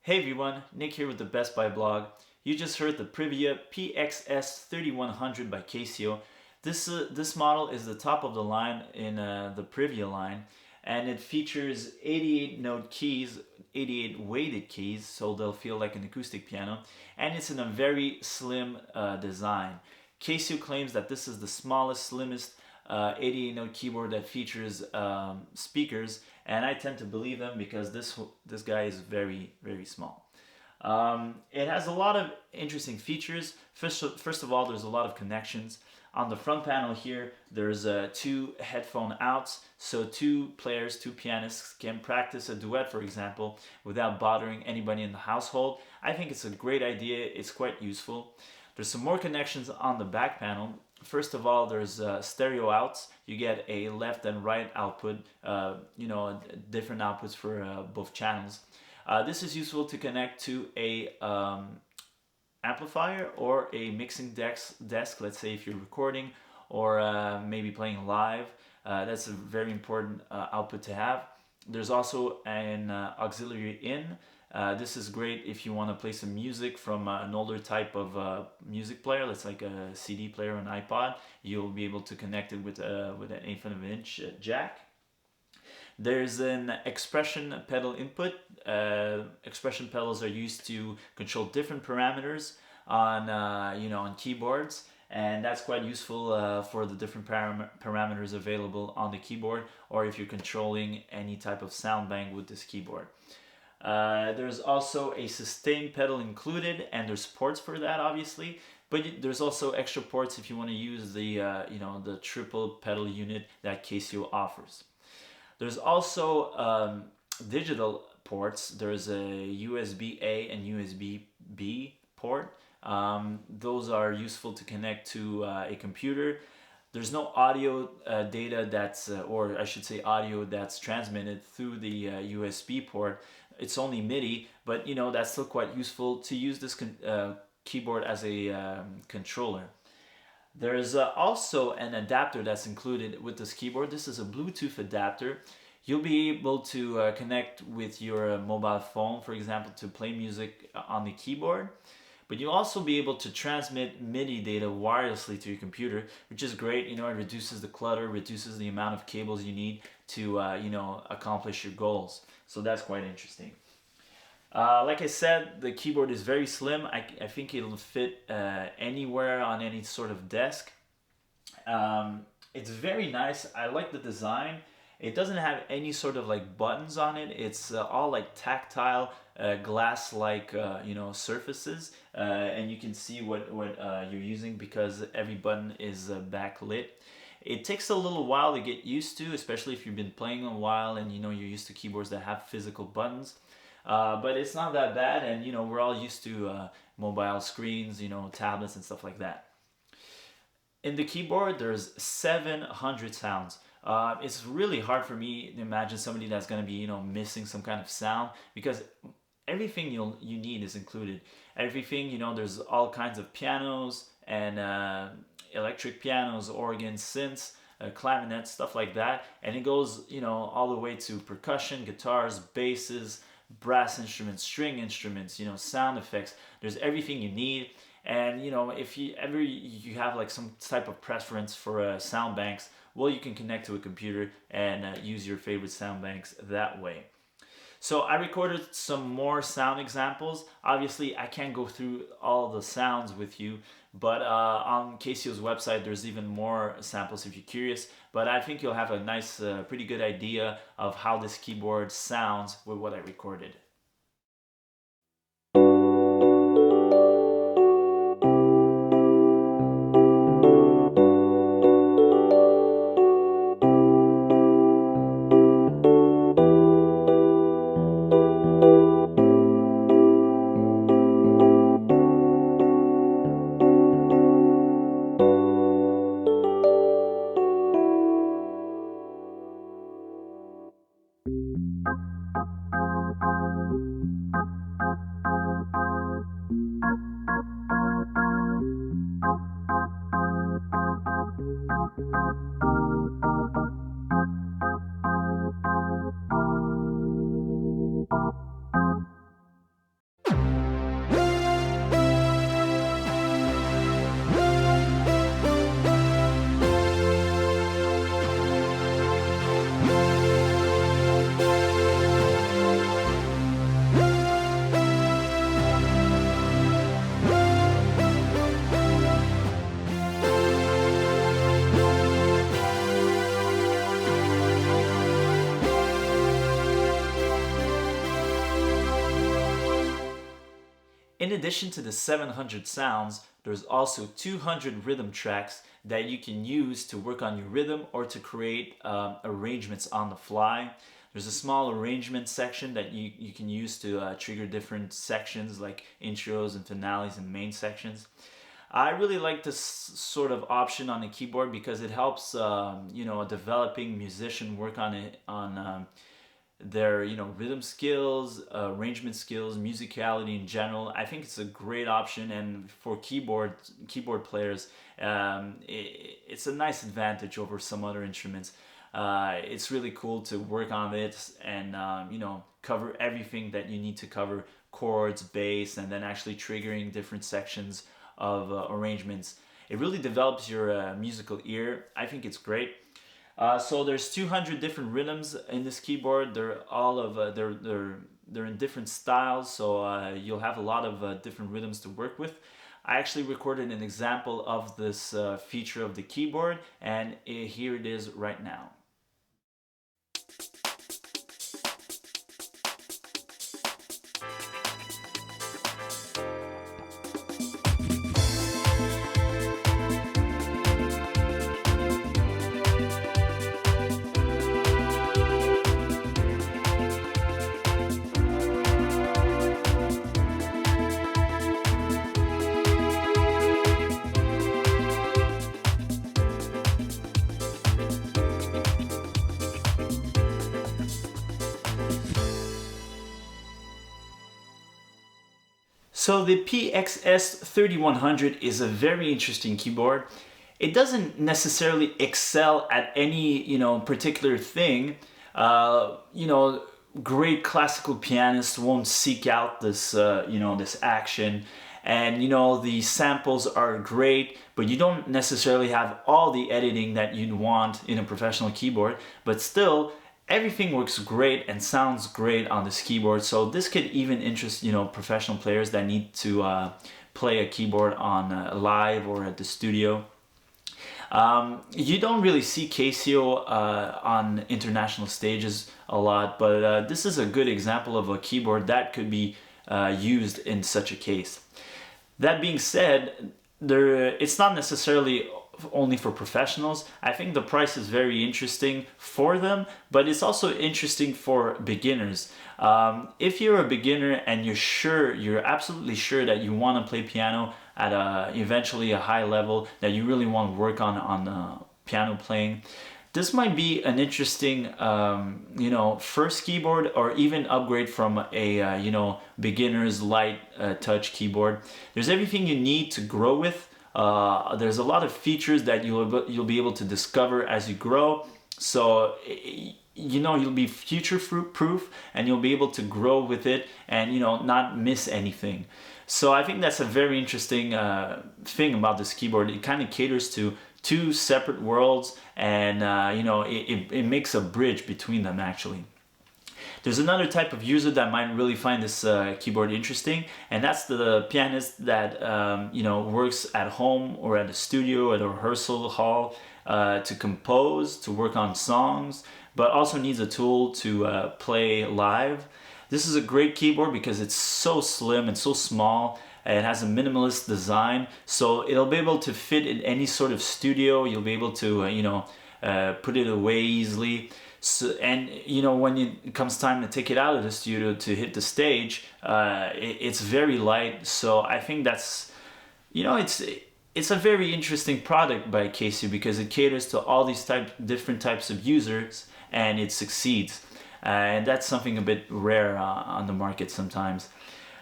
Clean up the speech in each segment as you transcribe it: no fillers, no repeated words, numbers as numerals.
Hey everyone, Nick here with the Best Buy blog. You just heard the Privia PX-S3100 by Casio. This model is the top of the line in the Privia line, and it features 88 note keys, 88 weighted keys, so they'll feel like an acoustic piano, and it's in a very slim design. Casio claims that this is the smallest, slimmest 88 note keyboard that features speakers, and I tend to believe them because this guy is very small. It has a lot of interesting features. First of all, there's a lot of connections. On the front panel here, there's two headphone outs, so two players, two pianists can practice a duet, for example, without bothering anybody in the household. I think it's a great idea. It's quite useful. There's some more connections on the back panel. First of all, there's stereo outs. You get a left and right output, different outputs for both channels. This is useful to connect to a amplifier or a mixing desk, let's say if you're recording or maybe playing live. That's a very important output to have. There's also an auxiliary in. This is great if you want to play some music from an older type of music player, that's like a CD player or an iPod. You'll be able to connect it with an 1/8 of an inch jack. There's an expression pedal input. Expression pedals are used to control different parameters on on keyboards, and that's quite useful for the different parameters available on the keyboard, or if you're controlling any type of sound bank with this keyboard. There's also a sustain pedal included, and there's ports for that, obviously. But there's also extra ports if you want to use the the triple pedal unit that Casio offers. There's also digital ports. There's a USB-A and USB-B port. Those are useful to connect to a computer. There's no audio data that's, or I should say audio that's transmitted through the USB port. It's only MIDI, but that's still quite useful to use this keyboard as a controller. There's also an adapter that's included with this keyboard. This is a Bluetooth adapter. You'll be able to connect with your mobile phone, for example, to play music on the keyboard. But you'll also be able to transmit MIDI data wirelessly to your computer, which is great. It reduces the clutter, reduces the amount of cables you need to, accomplish your goals. So that's quite interesting. Like I said, the keyboard is very slim. I think it'll fit anywhere on any sort of desk. It's very nice. I like the design. It doesn't have any sort of like buttons on it. It's all like tactile, glass-like, surfaces, and you can see what you're using because every button is backlit. It takes a little while to get used to, especially if you've been playing a while and you're used to keyboards that have physical buttons. But it's not that bad, and we're all used to mobile screens, tablets and stuff like that. In the keyboard, there's 700 sounds. It's really hard for me to imagine somebody that's going to be, missing some kind of sound because everything you need is included. Everything, there's all kinds of pianos and electric pianos, organs, synths, clarinets, stuff like that. And it goes, all the way to percussion, guitars, basses, brass instruments, string instruments, sound effects. There's everything you need. And if you have like some type of preference for sound banks, well, you can connect to a computer and use your favorite sound banks that way. So I recorded some more sound examples. Obviously, I can't go through all the sounds with you, but on Casio's website, there's even more samples if you're curious. But I think you'll have a nice, pretty good idea of how this keyboard sounds with what I recorded. In addition to the 700 sounds, there's also 200 rhythm tracks that you can use to work on your rhythm or to create arrangements on the fly. There's a small arrangement section that you can use to trigger different sections like intros and finales and main sections. I really like this sort of option on the keyboard because it helps you know, a developing musician work on it on their, you know, rhythm skills, arrangement skills, musicality in general. I think it's a great option, and for keyboard players, it's a nice advantage over some other instruments. It's really cool to work on it and you know, cover everything that you need to cover: chords, bass, and then actually triggering different sections of arrangements. It really develops your musical ear. I think it's great. So there's 200 different rhythms in this keyboard. They're all of they're in different styles, so you'll have a lot of different rhythms to work with. I actually recorded an example of this feature of the keyboard, and here it is right now. So the PXS3100 is a very interesting keyboard. It doesn't necessarily excel at any, you know, particular thing. You know, great classical pianists won't seek out this, you know, this action. And, you know, the samples are great, but you don't necessarily have all the editing that you'd want in a professional keyboard. But still, everything works great and sounds great on this keyboard. So this could even interest, you know, professional players that need to play a keyboard on live or at the studio. You don't really see Casio on international stages a lot, but this is a good example of a keyboard that could be used in such a case. That being said, it's not necessarily only for professionals. I think the price is very interesting for them, but it's also interesting for beginners. If you're a beginner and you're absolutely sure that you want to play piano at eventually a high level, that you really want to work on piano playing, this might be an interesting, you know, first keyboard, or even upgrade from a, you know, beginner's light touch keyboard. There's everything you need to grow with. There's a lot of features that you'll be able to discover as you grow. So, you know, you'll be future proof and you'll be able to grow with it and, you know, not miss anything. So I think that's a very interesting thing about this keyboard. It kind of caters to two separate worlds, and you know, it makes a bridge between them actually. There's another type of user that might really find this keyboard interesting, and that's the pianist that you know, works at home or at a studio, at a rehearsal hall to compose, to work on songs, but also needs a tool to play live. This is a great keyboard because it's so slim and so small. It has a minimalist design, so it'll be able to fit in any sort of studio. You'll be able to, you know, put it away easily. So, and you know, when it comes time to take it out of the studio to hit the stage, it's very light. So I think that's, you know, it's a very interesting product by Casio because it caters to all these different types of users, and it succeeds. And that's something a bit rare on the market sometimes.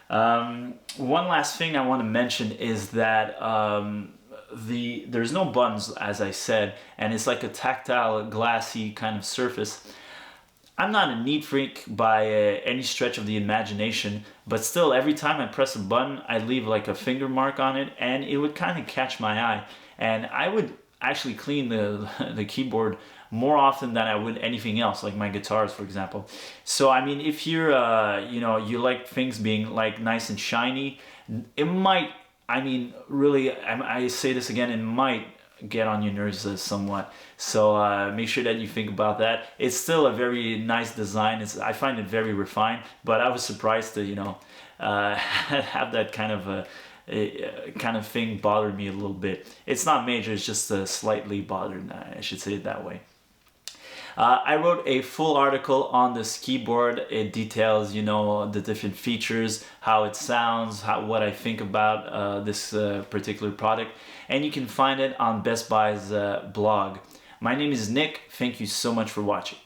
One last thing I want to mention is that there's no buttons, as I said, and it's like a tactile, glassy kind of surface. I'm not a neat freak by any stretch of the imagination, but still, every time I press a button, I leave like a finger mark on it, and it would kind of catch my eye. And I would actually clean the keyboard more often than I would anything else, like my guitars, for example. So, I mean, if you're, you know, you like things being like nice and shiny, it might, I mean, really, I say this again, it might, get on your nerves somewhat. So make sure that you think about that. It's still a very nice design. I find it very refined, but I was surprised to have that kind of thing bother me a little bit. It's not major, it's just slightly bothered, I should say it that way. I wrote a full article on this keyboard. It details, the different features, how it sounds, what I think about this particular product, and you can find it on Best Buy's blog. My name is Nick. Thank you so much for watching.